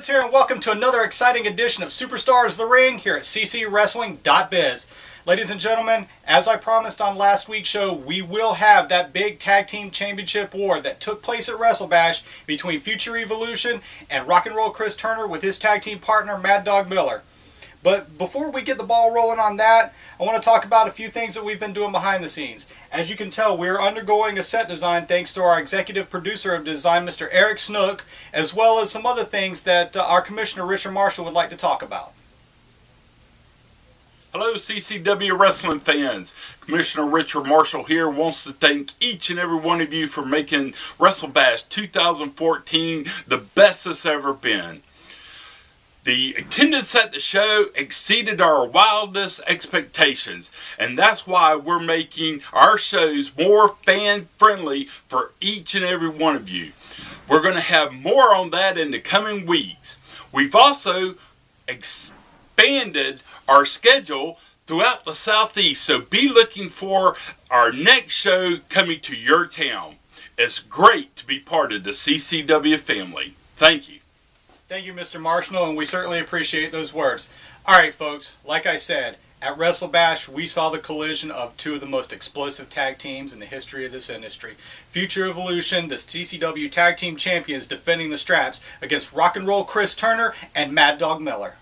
here, and welcome to another exciting edition of Superstars The Ring here at ccwrestling.biz. Ladies and gentlemen, as I promised on last week's show, we will have that big Tag Team Championship war that took place at Wrestlebash between future Evilution and Rock and Roll Chris Turner with his tag team partner Maddog Miller. But before we get the ball rolling on that, I want to talk about a few things that we've been doing behind the scenes. As you can tell, we're undergoing a set design thanks to our executive producer of design, Mr. Eric Snook, as well as some other things that our Commissioner Richard Marshall would like to talk about. Hello CCW wrestling fans, Commissioner Richard Marshall here wants to thank each and every one of you for making Wrestlebash 2014 the best it's ever been. The attendance at the show exceeded our wildest expectations, and that's why we're making our shows more fan-friendly for each and every one of you. We're going to have more on that in the coming weeks. We've also expanded our schedule throughout the Southeast, so be looking for our next show coming to your town. It's great to be part of the CCW family. Thank you. Thank you, Mr. Marshall, and we certainly appreciate those words. All right, folks, like I said, at Wrestlebash, we saw the collision of two of the most explosive tag teams in the history of this industry. Future Evolution, the CCW Tag Team Champions, defending the straps against Rock and Roll Chris Turner and Maddog Miller.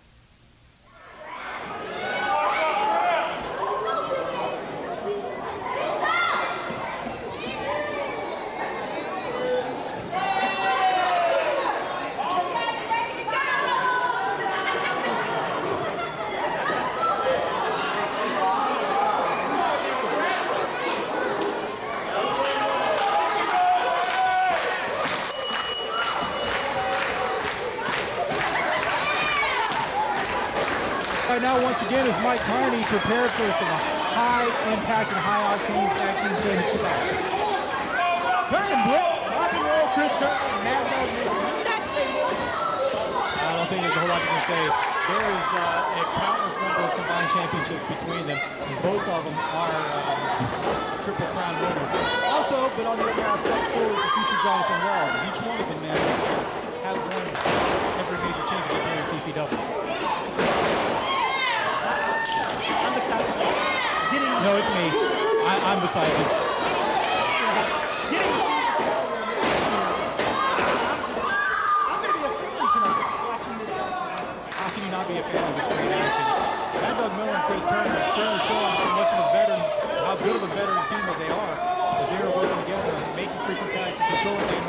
Right now, once again, is Mike Carney prepared for some high-impact and high-octane tag team championship action. Burning Blitz, Rock and Roll, Chris Turner, and Maddog Miller. I don't think there's a whole lot you can say. There is a countless number of combined championships between them, and both of them are Triple Crown winners. Also, but on the other aspect, so is the future Jonathan Wells. Each one of them, man, has won every major championship here in CCW. No, it's me. I'm beside you. How can you not be a fan of this great action? Maddog Miller and Chris Turner have certainly shown how much of a veteran, how good of a veteran team that they are, as they are working together and making frequent tags and controlling game.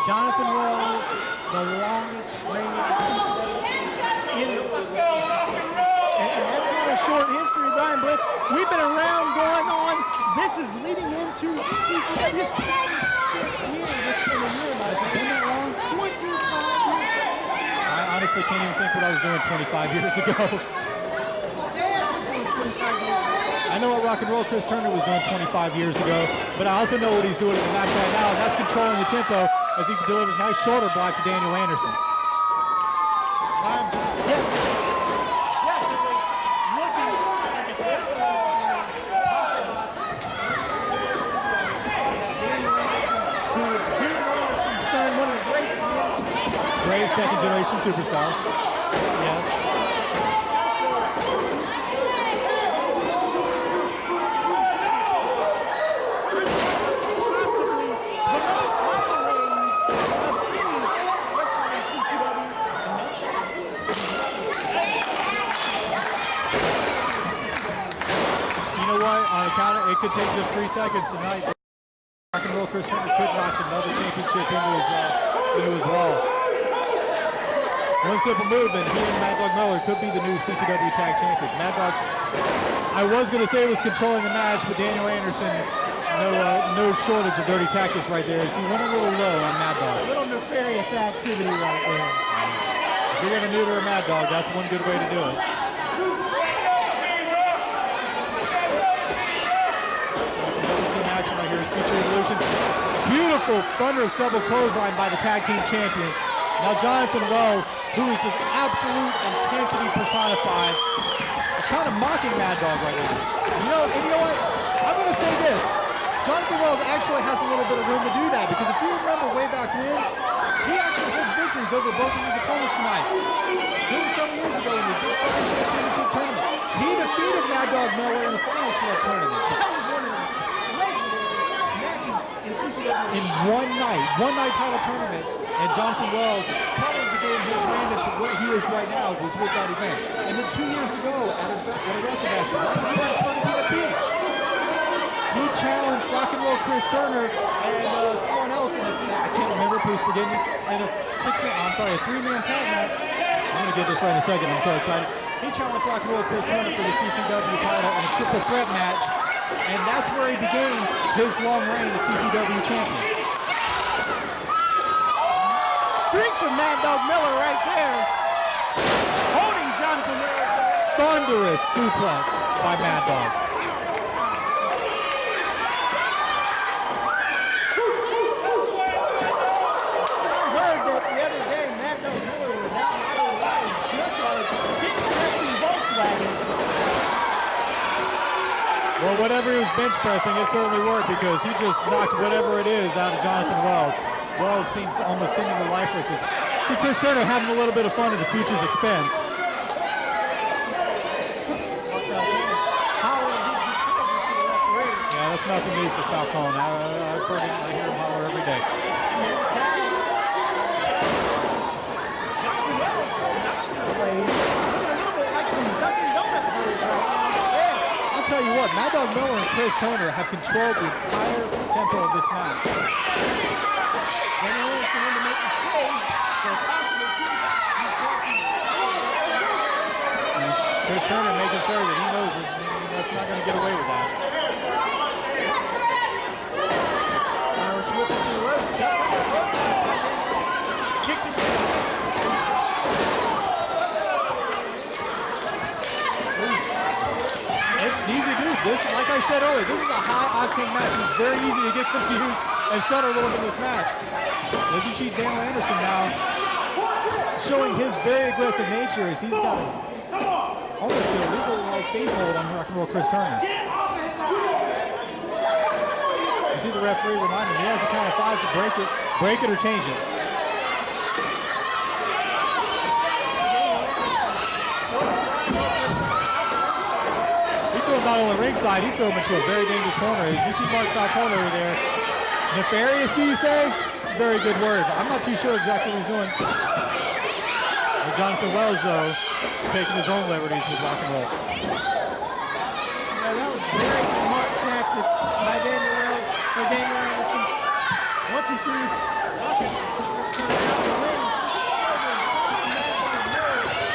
Jonathan Wells, the longest reigning in the short history, Brian Blitz. We've been around going on. This is leading into CCW It's been that long? 25 years. I honestly can't even think what I was doing 25 years ago. I know what Rock and Roll Chris Turner was doing 25 years ago, but I also know what he's doing in the match right now, and that's controlling the tempo as he delivers a nice shoulder block to Daniel Anderson. I'm just great second-generation superstar. Yes. You know what? On account of it could take just 3 seconds tonight. Rock and Roll Chris Turner could notch another championship into his wall. One simple move, and he and Maddog Miller could be the new CCW Tag Champions. Maddog's, I was going to say, was controlling the match, but Daniel Anderson, no shortage of dirty tactics right there. He went a little low on Maddog. A little nefarious activity right there. If you're going to neuter a Maddog, that's one good way to do it. Double team action right here is Future Evolution. Beautiful, thunderous double clothesline by the Tag Team Champions. Now Jonathan Wells, who is just absolute intensity personified, is kind of mocking Maddog right now. You know what? I'm going to say this. Jonathan Wells actually has a little bit of room to do that, because if you remember way back when, He actually holds victories over both of his opponents tonight. This was several years ago in the Big CCW Championship tournament. He defeated Maddog Miller in the finals for that tournament. That was one of the legendary matches in CCW. In one night title tournament, and Jonathan Wells, probably the game his ran into where he is right now, was with that event. And then 2 years ago at a Wrestlebash, he went in front of the beach. He challenged Rock and Roll Chris Turner and someone else in I can't remember, please forgive me, in a three-man tag match. I'm going to get this right in a second, I'm so excited. He challenged Rock and Roll Chris Turner for the CCW title in a triple threat match, and that's where he began his long reign as CCW champion. Strength of Maddog Miller right there. Holding Jonathan Miller. Thunderous suplex by Maddog. Well, whatever he was bench pressing, it certainly worked because he just knocked whatever it is out of Jonathan Wells. Wells seems almost seemingly lifeless. See Chris Turner having a little bit of fun at the future's expense. Yeah, that's nothing new for Falcone. I've heard him, I hear him holler every day. I'll tell you what, Maddog Miller and Chris Turner have controlled the entire tempo of this match. Chris Turner making sure that he knows that's not going to get away with that. It's easy to do. This, like I said earlier, this is a high-octane match. It's very easy to get confused and stutter a little bit in this match. As you see Daniel Anderson now showing his very aggressive nature as he's got almost an illegal face hold on Rock and Roll Chris Turner. You see the referee remind him he has a count of 5 to break it or change it. He threw him not only ringside, he threw him into a very dangerous corner. As you see Mark Falcone over there. Nefarious, do you say? Very good word. I'm not too sure exactly what he's doing. But Jonathan Wells, though, taking his own liberties with Rock and Roll. Yeah, that was very smart tactic by Daniel Wells or Daniel Anderson. Once he threw Rocket out of the ring,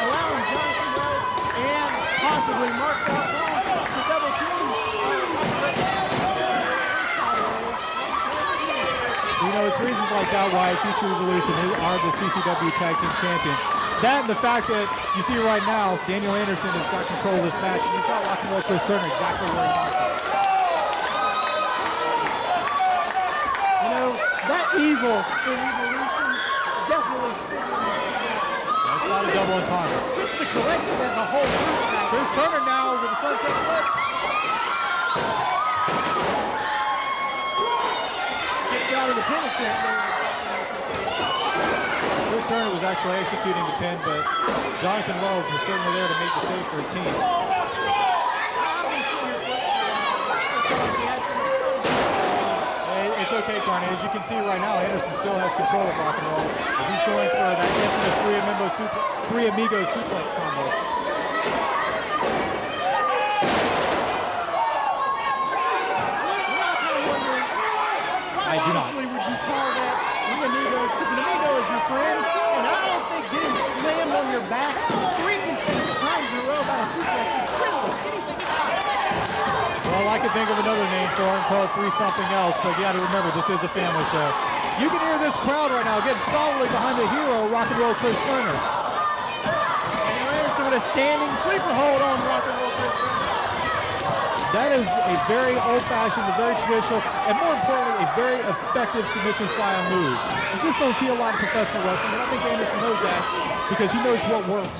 allowing Jonathan Wells and possibly Mark Falcone to double team. You know, it's reasons like that why Future Evilution are the CCW Tag Team Champions. That and the fact that you see right now, Daniel Anderson has got control of this match, and he's got Rock and Roll Chris Turner exactly where he wants it. You know, that evil in Evilution definitely. That's not a double entendre. It's the collective as a whole. Chris Turner now with the sunset flip. Gets out of the penitentiary. Chris Turner was actually executing the pin, but Jonathan Wells was certainly there to make the save for his team. It's okay, Carney. As you can see right now, Anderson still has control of Rock and Roll. As he's going for that infamous three amigo suplex combo. I do not. Honestly, would you call that an amigo? Because an amigo is your friend, and I don't think getting slammed on your back 3 consecutive times in a row by a suplex is criminal. Well, I could think of another name for him, called Three Something Else, but you got to remember, this is a family show. You can hear this crowd right now getting solidly behind the hero, Rock and Roll Chris Turner. Daniel Anderson with a standing sleeper hold on Rock and Roll Chris Turner. That is a very old-fashioned, a very traditional, and more importantly, a very effective submission style move. You just don't see a lot of professional wrestling, and I think Anderson knows that because he knows what works.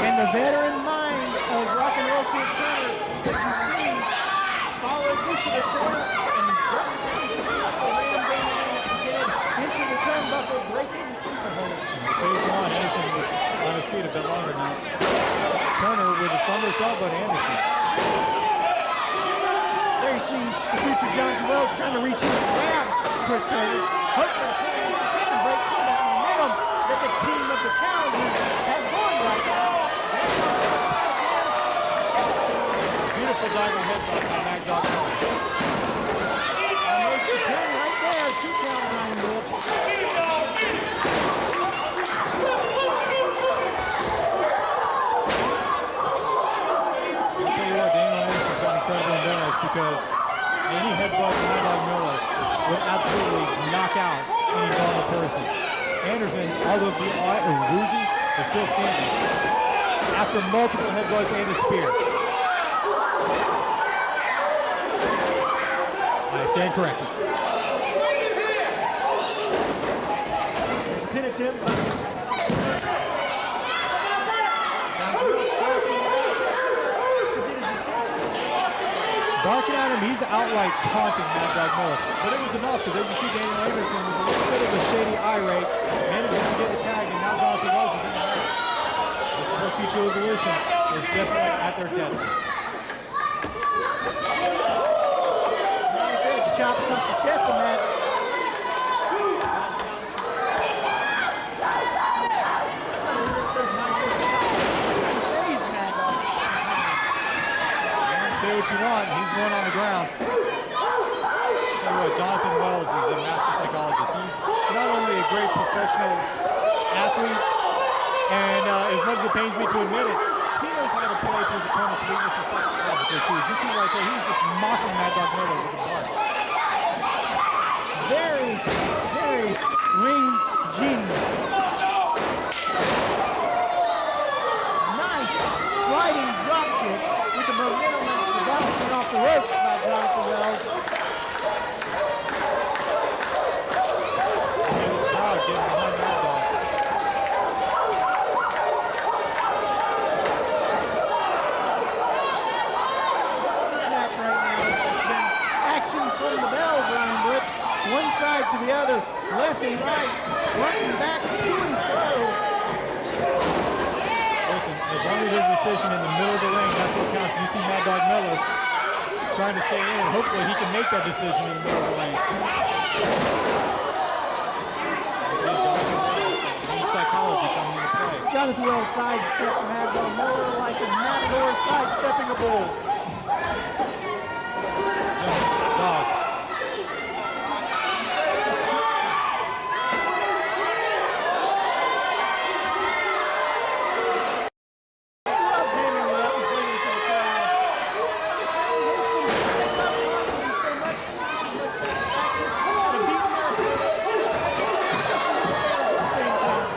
And the veteran mind of Rock and Roll Chris Turner that you see follow through to the corner and ram Daniel Anderson's head into the turnbuckle, breaking the sleeper hold. Stage one, Anderson was on his feet a bit longer now. Turner with a thunderous elbow to Anderson. There you see the future Jonathan Wells trying to reach in and grab Chris Turner. Hopefully he can break some of that momentum that the team of the challengers have going right now. Beautiful diving headbutt by Maddog. Almost a pin right there. 2 count Ryan Willis. I'll tell you what, Daniel Anderson's got incredible endurance because any headbutt from Maddog Miller would absolutely knock out any normal person. Anderson, although woozy, is still standing after multiple headbutts and a spear. I stand corrected. Pin attempt. Barking at him, he's outright taunting Maddog Miller. But it was enough because as you see Daniel Anderson with a little bit of a shady eye rate, managing to get the tag, and now Jonathan Wells is in the match. This is where future Evilution is definitely at their deadest. Chop against the chest of Matt. Say what you want, he's the one on the ground. Tell you what, Jonathan Wells is a master psychologist. He's not only a great professional athlete, and as much as it pains me to admit it, he knows how to play to his opponent's weaknesses psychologically too. As you see right there, he's just mocking Maddog Miller with the blood. Very, very ring genius. Nice sliding drop kick with the momentum after bouncing off the ropes by Jonathan Wells. And this crowd getting behind Maddog. This match right now has just been action from the bell, Brian Blitz. One side to the other, left and right, front and back, to and fro. Listen, as long as there's a decision in the middle of the ring, that's what counts. You see Maddog Miller trying to stay in, and hopefully he can make that decision in the middle of the ring. Psychology coming into play. Jonathan Wells sidestepped Maddog Miller like a matador sidestepping a bull. Dog.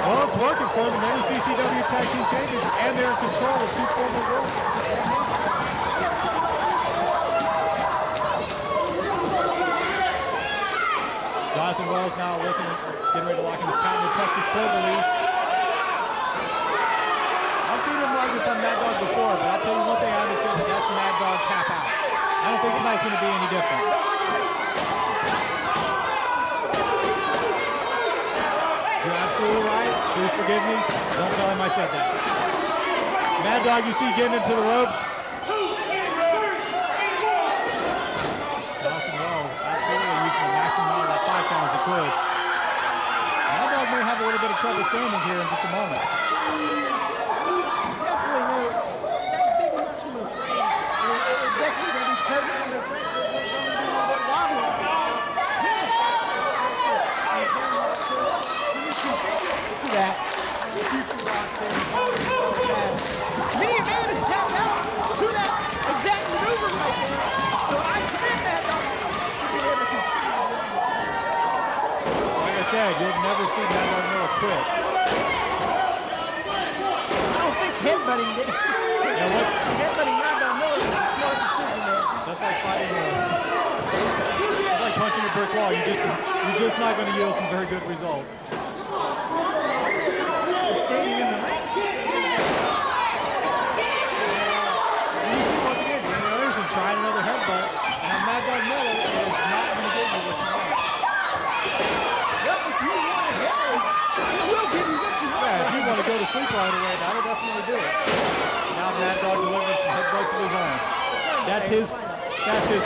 Well, it's working for them. They're the CCW Tag Team Champions, and they're in control of 2 former girls. Jonathan Wells now looking at getting ready to lock in his count in the Texas Clover Leaf. I've seen him like this on Maddog before, but I'll tell you one thing I understand, that that's Maddog tap out. I don't think tonight's going to be any different. You're absolutely right. Please forgive me. Don't tell him I said that. Maddog, you see getting into the ropes. Jonathan Wells absolutely using the maximum amount of that 5 pounds he could. Maddog may have a little bit of trouble standing here in just a moment. Definitely know that big muscular frame is definitely going to be tugging on their frame. It's going to be a little bit wobbly. That future rock there. Mini Man is tapped out to that exact maneuver right there. So I commend that to be able to continue. Like I said, you'll never see Maddog Miller quit. I don't think headbutting did. Yeah, what? Headbutting Maddog Miller is a smart decision there. That's like fighting it's like punching a brick wall. You're just not going to yield some very good results. Standing in the ring. And you see once again, Daniel Anderson trying another headbutt, and Maddog Miller is not going to give you what you want. Yep, to sleep right away, that'll definitely do it. Now Maddog delivering some headbutts of his own. That's his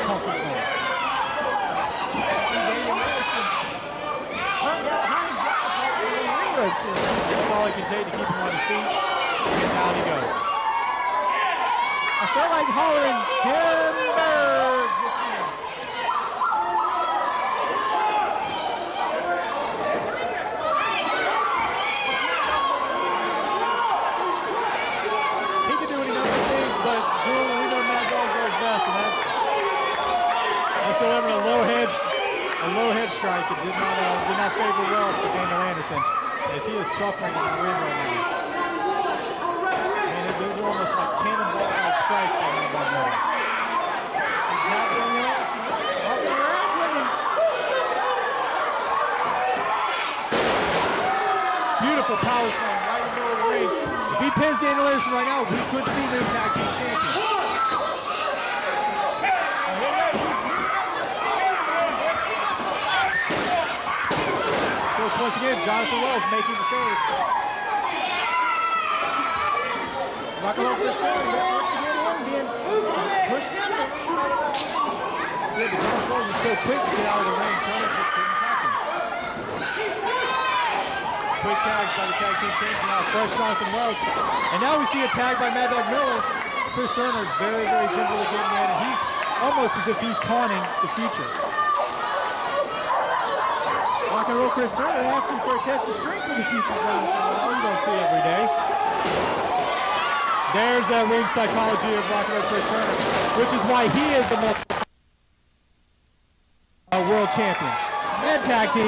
comfort zone. That's all he can take to keep him on his feet. And down he goes. I felt like hollering timber. He can do any number of things, but we know Maddog does best, and that's delivering a low head strike that did not favor well for Daniel Anderson, as he is suffering in the ring right now. And those are almost like cannonball-like strikes by Maddog. He's not doing it. Walking around with him. Beautiful power slam right in the middle of the ring. If he pins Daniel Anderson right now, we could see new tag team champions. Once again, Jonathan Wells making the save. Rock and roll for Sterling. Once again, being pushed in. Yeah, but Jonathan Wells is so quick to get out of the ring. Sterling just couldn't catch him. Quick tags by the tag team champion. Now fresh Jonathan Wells. And now we see a tag by Maddog Miller. Chris Turner is very, very gingerly getting in, and he's almost as if he's taunting the future. Rock and roll Chris Turner asking for a test of strength for the future Jonathan Wells. We don't see every day. There's that ring psychology of Rock and roll Chris Turner, which is why he is the most world champion and tag team.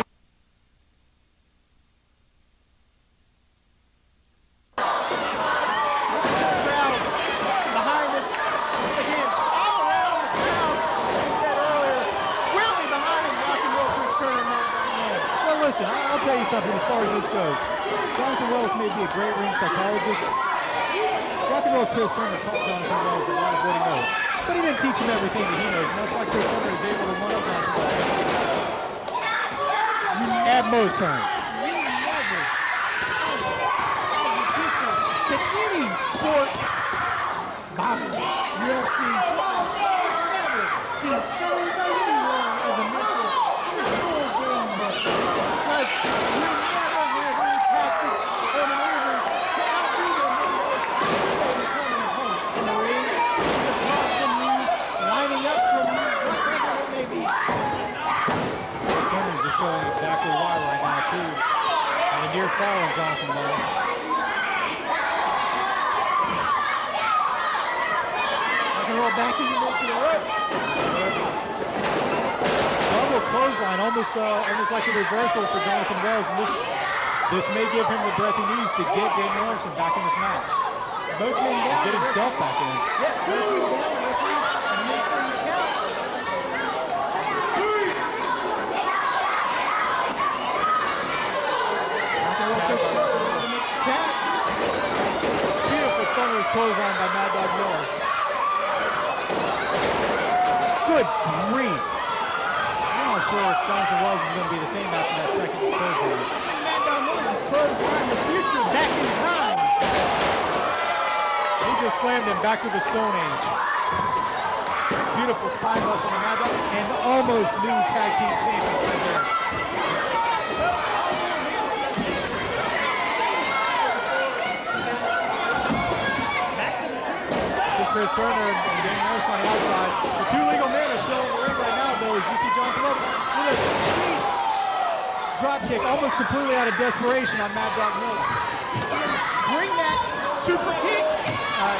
Listen, I'll tell you something as far as this goes. Jonathan Wells may be a great ring psychologist. Rock and roll Chris Turner taught Jonathan Wells a lot of what he knows. But he didn't teach him everything that he knows, and that's why Chris Turner is able to run up Jonathan Wells. At most times. To any sport, boxing, UFC, football, never teach anyone as a mentor. Because you never have any tactics or maneuvers to outdo them in the ring, across the knee, lining up from you, whatever it may be. Turner is just showing exactly why right now, too. And a near fall on Jonathan Wells. Rock and roll back into the ropes. Double clothesline, almost like a reversal for Jonathan Wells, and this may give him the breath he needs to get Daniel Anderson back in this match. Both men down. Get himself back in. Yes, both men down, referee, and make sure you count. Tap. Beautiful thunderous clothesline by Maddog Miller. Good grief. I'm not sure if Jonathan Wells is going to be the same after that second clothesline. Maddog Miller's clothesline, the future back in time. He just slammed him back to the Stone Age. Beautiful spine buster from Maddog, and almost new tag team champion right there. Chris Turner and Daniel Anderson on the outside. The two legal men are still in the ring right now, though, as you see Jonathan Wells with a sweet drop kick, almost completely out of desperation on Maddog Miller. Bring that super kick. I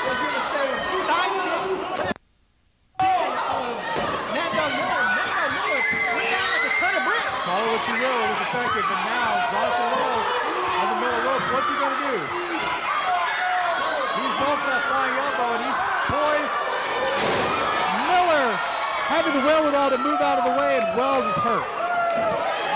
was going to say side kick. Maddog Miller went down like a ton of bricks. Call it what you will, it was effective, but now Jonathan Wells on the middle rope. What's he going to do? He's going for that flying elbow, and he's poised. Miller having the wherewithal to move out of the way, and Wells is hurt.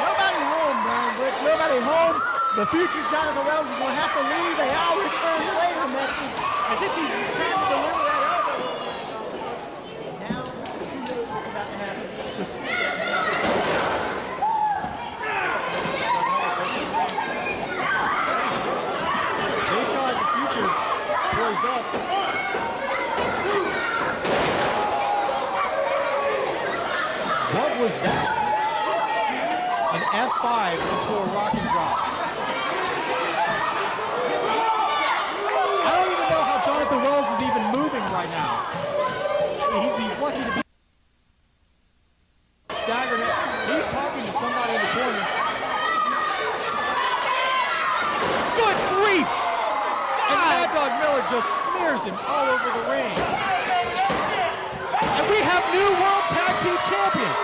Nobody home, Brian Blitz. Nobody home. The future Jonathan Wells is going to have to leave. They all return later message as if he's trying to deliver that elbow. Now, who knows what's about to happen? F5 into a rocking drop. I don't even know how Jonathan Wells is even moving right now. He's lucky to be staggered. He's talking to somebody in the corner. Good grief! And Maddog Miller just smears him all over the ring. And we have new World Tag Team Champions.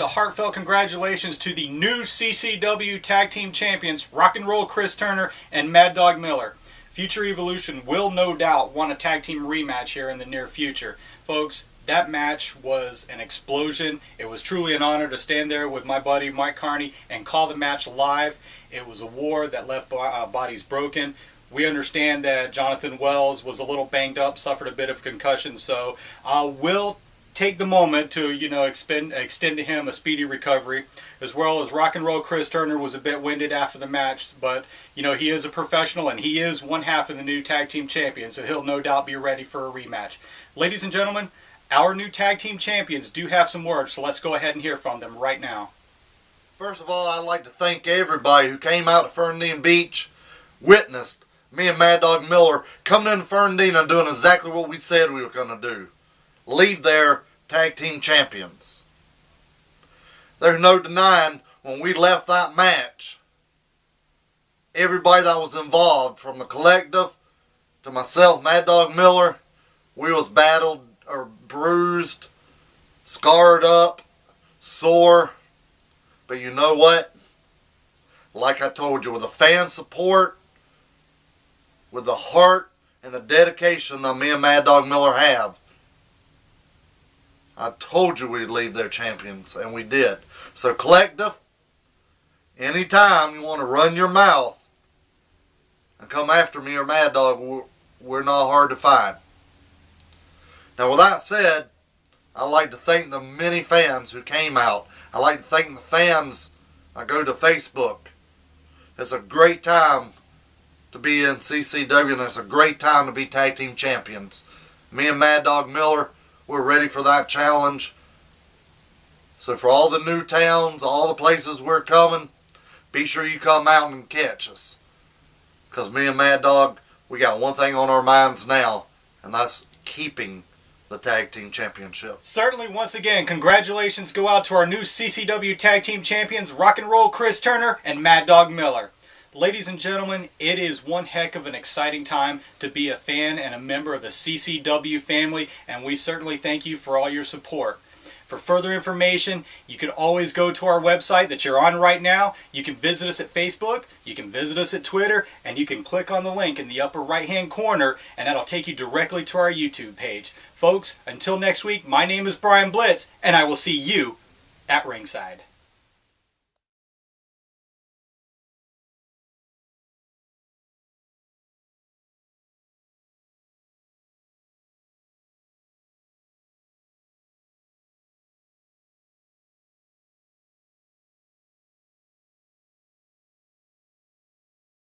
A heartfelt congratulations to the new CCW Tag Team Champions, Rock and Roll Chris Turner and Maddog Miller. Future Evolution will no doubt want a tag team rematch here in the near future. Folks, that match was an explosion. It was truly an honor to stand there with my buddy Mike Carney and call the match live. It was a war that left bodies broken. We understand that Jonathan Wells was a little banged up, suffered a bit of concussion, so we'll take the moment to, extend to him a speedy recovery, as well as Rock and Roll Chris Turner was a bit winded after the match, but he is a professional and he is one half of the new tag team champions, so he'll no doubt be ready for a rematch. Ladies and gentlemen, our new tag team champions do have some words, so let's go ahead and hear from them right now. First of all, I'd like to thank everybody who came out to Fernandina Beach, witnessed me and Maddog Miller coming into Fernandina and doing exactly what we said we were going to do. Leave there tag team champions. There's no denying when we left that match, everybody that was involved, from the collective to myself, Maddog Miller, we was battled or bruised, scarred up, sore. But you know what? Like I told you, with the fan support, with the heart and the dedication that me and Maddog Miller have, I told you we'd leave their champions, and we did. So collective, anytime you want to run your mouth and come after me or Maddog, we're not hard to find. Now with that said, I'd like to thank the many fans who came out. I'd like to thank the fans that go to Facebook. It's a great time to be in CCW, and it's a great time to be tag team champions. Me and Maddog Miller, we're ready for that challenge. So for all the new towns, all the places we're coming, be sure you come out and catch us. Because me and Maddog, we got one thing on our minds now, and that's keeping the Tag Team Championship. Certainly, once again, congratulations go out to our new CCW Tag Team Champions, Rock and Roll Chris Turner and Maddog Miller. Ladies and gentlemen, it is one heck of an exciting time to be a fan and a member of the CCW family, and we certainly thank you for all your support. For further information, you can always go to our website that you're on right now. You can visit us at Facebook, you can visit us at Twitter, and you can click on the link in the upper right-hand corner, and that'll take you directly to our YouTube page. Folks, until next week, my name is Brian Blitz, and I will see you at ringside.